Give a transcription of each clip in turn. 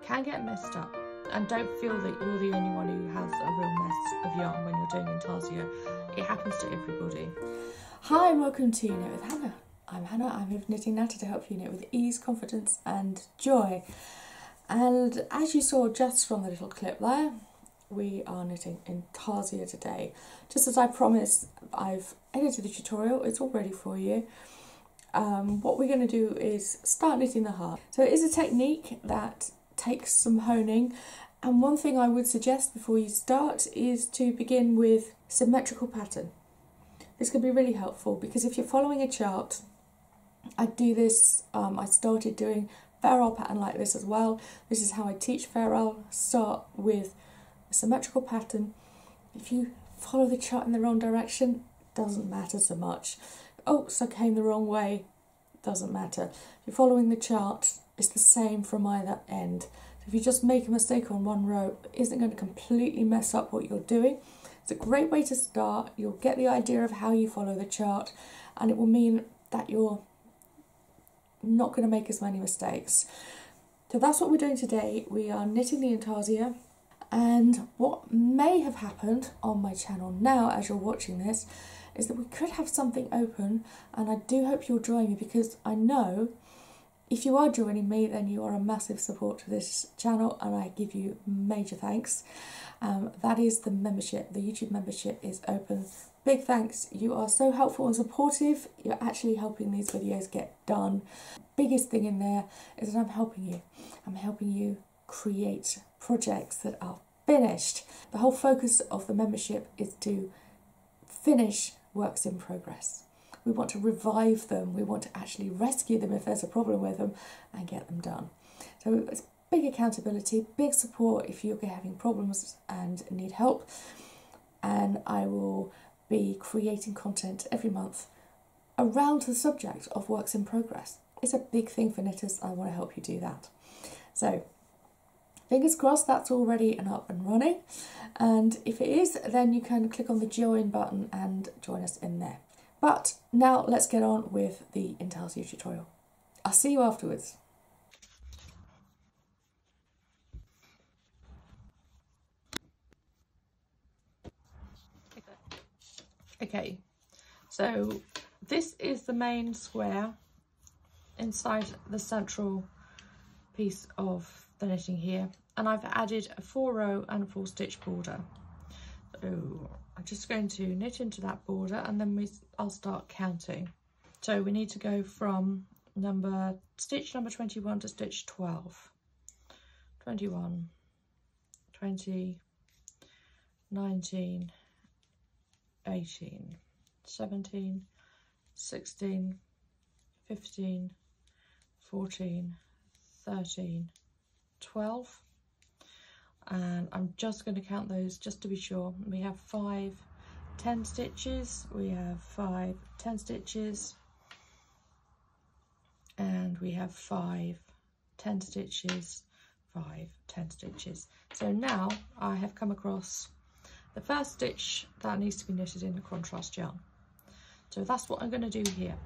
can get messed up. And don't feel that you're the only one who has a real mess of yarn when you're doing Intarsia. It happens to everybody. Hi and welcome to Knit with Hannah. I'm Hannah, I'm here with Knitting Natter to help you knit with ease, confidence and joy. And as you saw just from the little clip there, we are knitting Intarsia today. Just as I promised, I've edited the tutorial, it's all ready for you. What we're going to do is start knitting the heart. So it is a technique that takes some honing, and one thing I would suggest before you start is to begin with symmetrical pattern. This can be really helpful because if you're following a chart, I do this, I started doing ferrule pattern like this as well. This is how I teach ferrule. Start with a symmetrical pattern. If you follow the chart in the wrong direction, it doesn't matter so much. Oh, so I came the wrong way, doesn't matter. If you're following the chart, it's the same from either end. So if you just make a mistake on one row, it isn't going to completely mess up what you're doing. It's a great way to start. You'll get the idea of how you follow the chart, and it will mean that you're not going to make as many mistakes. So that's what we're doing today. We are knitting the Intarsia, and what may have happened on my channel now as you're watching this is that we could have something open, and I do hope you'll join me because I know if you are joining me, then you are a massive support to this channel, and I give you major thanks. That is the membership. The YouTube membership is open. Big thanks. You are so helpful and supportive. You're actually helping these videos get done. Biggest thing in there is that I'm helping you. I'm helping you create projects that are finished. The whole focus of the membership is to finish works in progress. We want to revive them, we want to actually rescue them if there's a problem with them and get them done. So it's big accountability, big support if you're having problems and need help. And I will be creating content every month around the subject of works in progress. It's a big thing for knitters, I want to help you do that. So fingers crossed that's all ready and up and running. And if it is, then you can click on the join button and join us in there. But now let's get on with the Intarsia tutorial. I'll see you afterwards. Okay, so this is the main square inside the central piece of the knitting here, and I've added a 4-row and a 4-stitch border. So I'm just going to knit into that border, and then I'll start counting. So we need to go from stitch number 21 to stitch 12. 21, 20, 19, 18, 17, 16, 15, 14, 13, 12. And I'm just going to count those just to be sure. We have 5 10 stitches, we have 5 10 stitches, and we have 5 10 stitches, 5 10 stitches. So now I have come across the first stitch that needs to be knitted in a contrast yarn. So that's what I'm going to do here.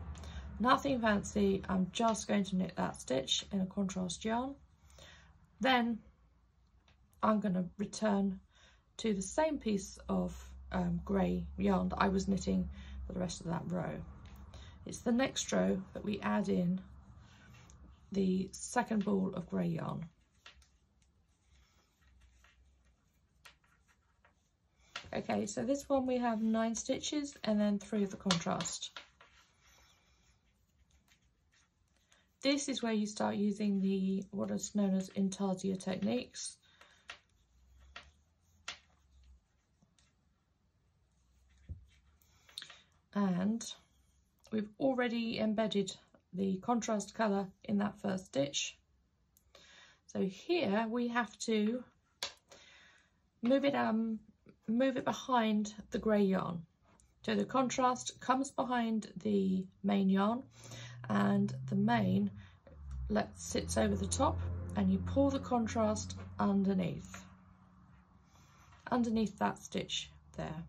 Nothing fancy, I'm just going to knit that stitch in a contrast yarn. Then I'm going to return to the same piece of grey yarn that I was knitting for the rest of that row. It's the next row that we add in the second ball of grey yarn. Okay, so this one we have 9 stitches and then 3 of the contrast. This is where you start using the what is known as Intarsia techniques. And we've already embedded the contrast colour in that first stitch. So here we have to move it behind the grey yarn. So the contrast comes behind the main yarn, and the main sits over the top, and you pull the contrast underneath that stitch there,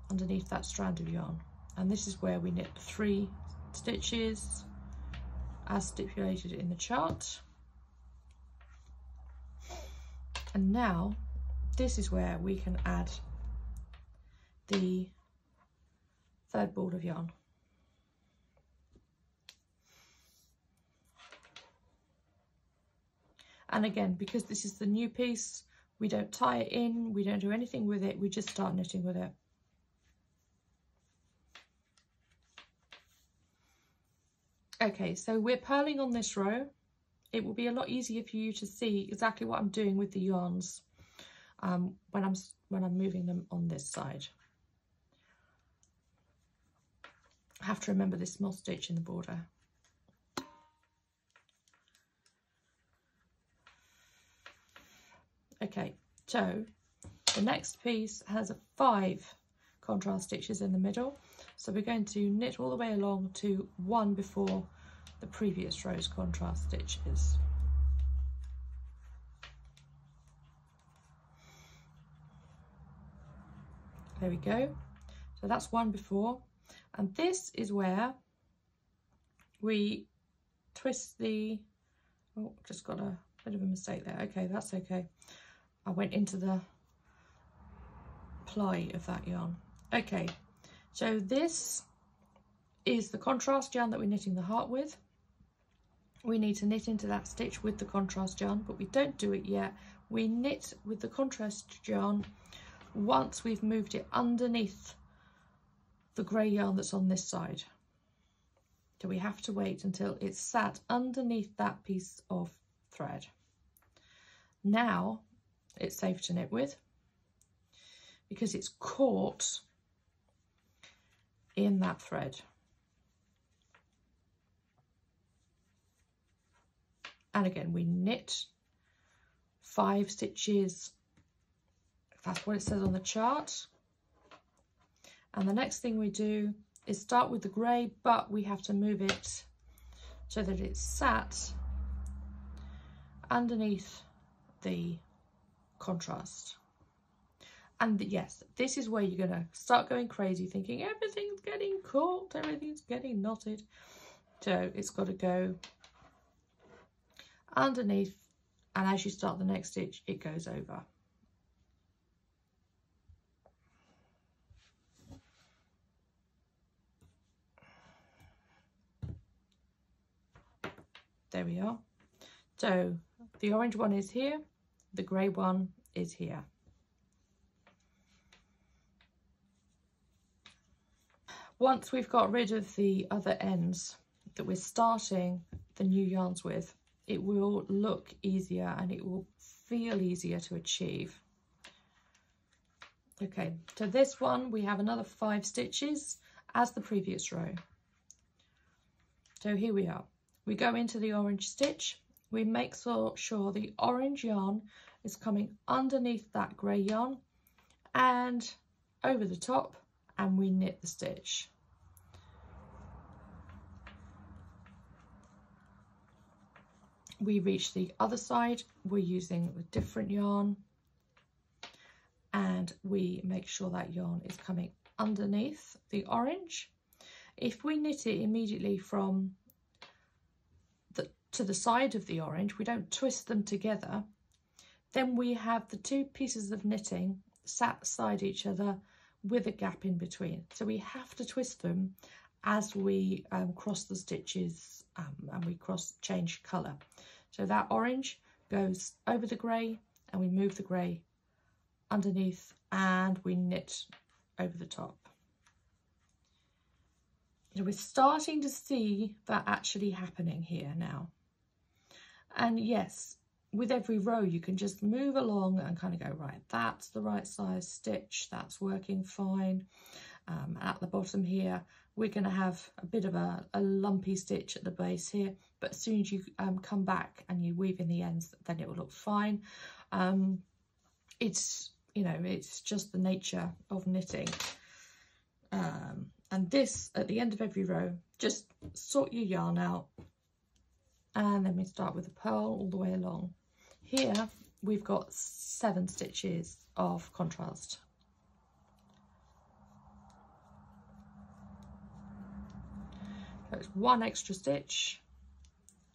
underneath that strand of yarn. And this is where we knit 3 stitches as stipulated in the chart. And now this is where we can add the third ball of yarn. And again, because this is the new piece, we don't tie it in, we don't do anything with it, we just start knitting with it. Okay, so we're purling on this row. It will be a lot easier for you to see exactly what I'm doing with the yarns when I'm moving them on this side. I have to remember this small stitch in the border. Okay, so the next piece has 5 contrast stitches in the middle, so we're going to knit all the way along to 1 before the previous row's contrast stitches. There we go. So that's 1 before, and this is where we twist the, oh, just got a bit of a mistake there. Okay, that's okay. I went into the ply of that yarn. Okay, so this is the contrast yarn that we're knitting the heart with. We need to knit into that stitch with the contrast yarn, but we don't do it yet. We knit with the contrast yarn once we've moved it underneath the grey yarn that's on this side. So we have to wait until it's sat underneath that piece of thread. Now it's safe to knit with because it's caught in that thread. And again, we knit 5 stitches. That's what it says on the chart. And the next thing we do is start with the grey, but we have to move it so that it's sat underneath the contrast. And yes, this is where you're going to start going crazy, thinking everything's getting caught, everything's getting knotted. So it's got to go underneath, and as you start the next stitch, it goes over. There we are. So the orange one is here, the grey one is here. Once we've got rid of the other ends that we're starting the new yarns with, it will look easier and it will feel easier to achieve. Okay, so this one we have another 5 stitches as the previous row. So here we are. We go into the orange stitch, we make sure the orange yarn is coming underneath that grey yarn and over the top, and we knit the stitch. We reach the other side, we're using a different yarn, and we make sure that yarn is coming underneath the orange. If we knit it immediately from to the side of the orange, we don't twist them together, then we have the 2 pieces of knitting sat beside each other with a gap in between. So we have to twist them as we cross the stitches and we change colour. So that orange goes over the grey and we move the grey underneath and we knit over the top. So we're starting to see that actually happening here now. And yes, with every row you can just move along and kind of go, right, that's the right size stitch, that's working fine. At the bottom here, we're going to have a bit of a lumpy stitch at the base here, but as soon as you come back and you weave in the ends, then it will look fine. It's, you know, it's just the nature of knitting. And this, at the end of every row, just sort your yarn out, and then we start with a purl all the way along. Here we've got 7 stitches of contrast. So it's 1 extra stitch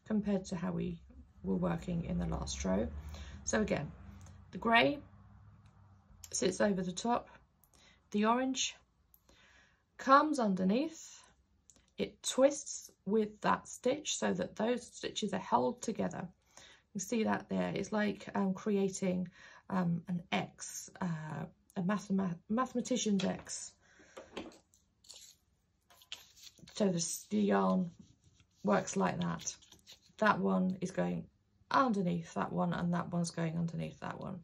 compared to how we were working in the last row. So again, The grey sits over the top, the orange comes underneath, it twists with that stitch so that those stitches are held together. You see that there, it's like creating an X, a mathematician's X. So the yarn works like that. That one is going underneath that one, and that one's going underneath that one.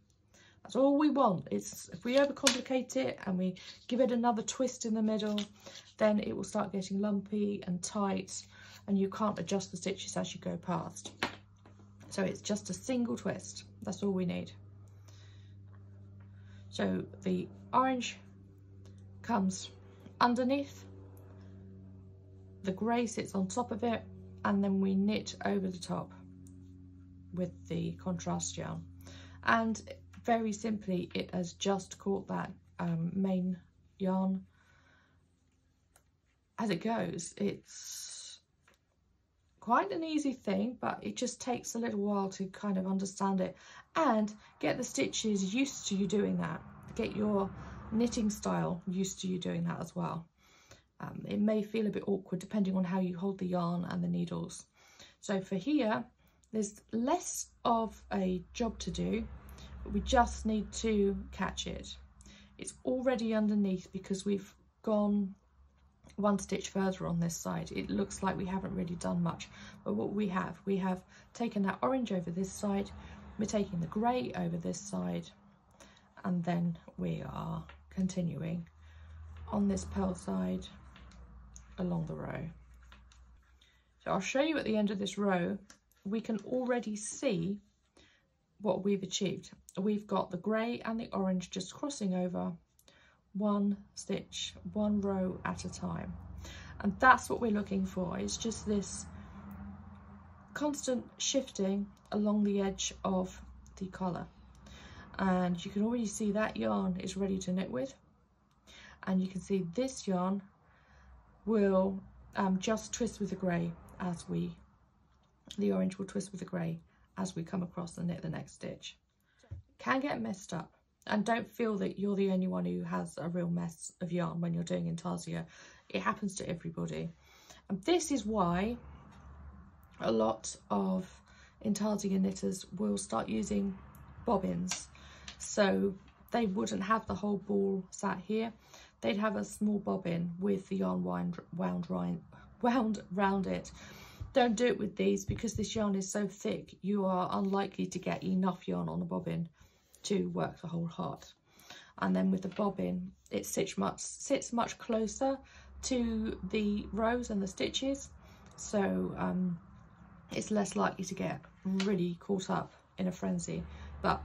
That's all we want. It's if we overcomplicate it and we give it another twist in the middle, then it will start getting lumpy and tight, and you can't adjust the stitches as you go past. So it's just a single twist. That's all we need. So the orange comes underneath, the grey sits on top of it, and then we knit over the top with the contrast yarn. And very simply, it has just caught that main yarn as it goes. It's quite an easy thing, but it just takes a little while to kind of understand it and get the stitches used to you doing that. Get your knitting style used to you doing that as well. It may feel a bit awkward depending on how you hold the yarn and the needles. So for here, there's less of a job to do, but we just need to catch it. It's already underneath because we've gone one stitch further on this side. It looks like we haven't really done much, but what we have taken that orange over this side, we're taking the grey over this side, and then we are continuing on this pearl side along the row. So I'll show you at the end of this row, we can already see what we've achieved. We've got the grey and the orange just crossing over one stitch, one row at a time. And that's what we're looking for. It's just this constant shifting along the edge of the collar. And you can already see that yarn is ready to knit with. And you can see this yarn will just twist with the grey as the orange will twist with the grey as we come across and knit the next stitch. Can get messed up, and don't feel that you're the only one who has a real mess of yarn when you're doing Intarsia. It happens to everybody, and this is why a lot of Intarsia knitters will start using bobbins. So they wouldn't have the whole ball sat here. They'd have a small bobbin with the yarn wound round it. Don't do it with these because this yarn is so thick, you are unlikely to get enough yarn on the bobbin to work the whole heart. And then with the bobbin, it sits much closer to the rows and the stitches, so it's less likely to get really caught up in a frenzy. But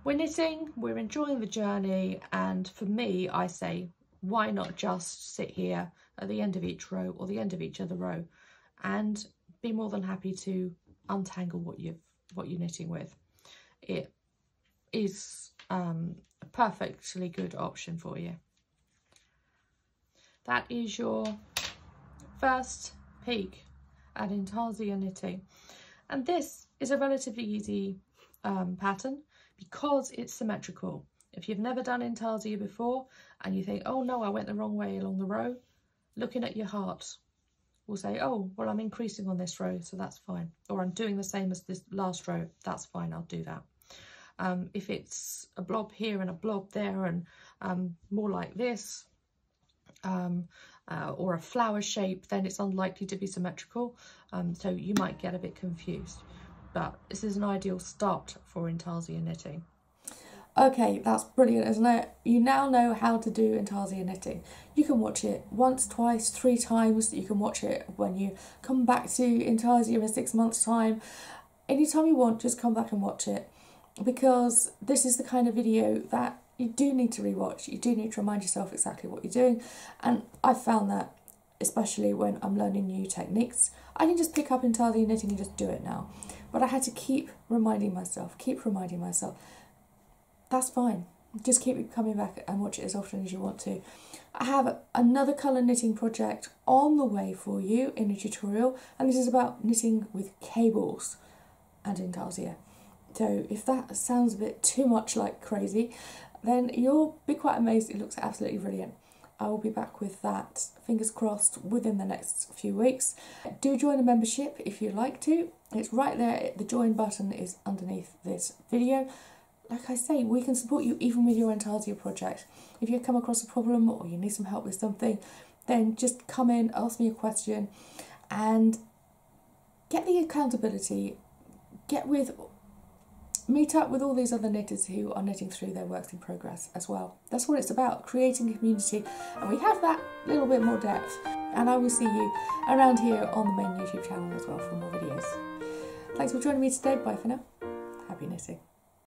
we're knitting, we're enjoying the journey, and for me, I say, why not just sit here at the end of each row or the end of each other row and be more than happy to untangle what you're knitting with. It is a perfectly good option for you. That is your first peek at Intarsia knitting, and this is a relatively easy pattern because it's symmetrical. If you've never done Intarsia before and you think, oh no, I went the wrong way along the row, looking at your heart will say, oh, well, I'm increasing on this row, so that's fine. Or I'm doing the same as this last row, that's fine, I'll do that. If it's a blob here and a blob there and more like this, or a flower shape, then it's unlikely to be symmetrical. So you might get a bit confused. But this is an ideal start for Intarsia knitting. Okay, that's brilliant, isn't it? You now know how to do Intarsia knitting. You can watch it once, twice, 3 times. You can watch it when you come back to Intarsia in 6 months' time. Anytime you want, just come back and watch it, because this is the kind of video that you do need to rewatch. You do need to remind yourself exactly what you're doing, and I found that especially when I'm learning new techniques, I can just pick up Intarsia knitting and just do it now. But I had to keep reminding myself. That's fine. Just keep coming back and watch it as often as you want to. I have another colour knitting project on the way for you in a tutorial, and this is about knitting with cables and Intarsia. So if that sounds a bit too much like crazy, then you'll be quite amazed. It looks absolutely brilliant. I will be back with that, fingers crossed, within the next few weeks. Do join the membership if you'd like to. It's right there, the join button is underneath this video. Like I say, we can support you even with your Intarsia project. If you come across a problem or you need some help with something, then just come in, ask me a question, and get the accountability. Meet up with all these other knitters who are knitting through their works in progress as well. That's what it's about, creating a community, and we have that little bit more depth. And I will see you around here on the main YouTube channel as well for more videos. Thanks for joining me today. Bye for now. Happy knitting.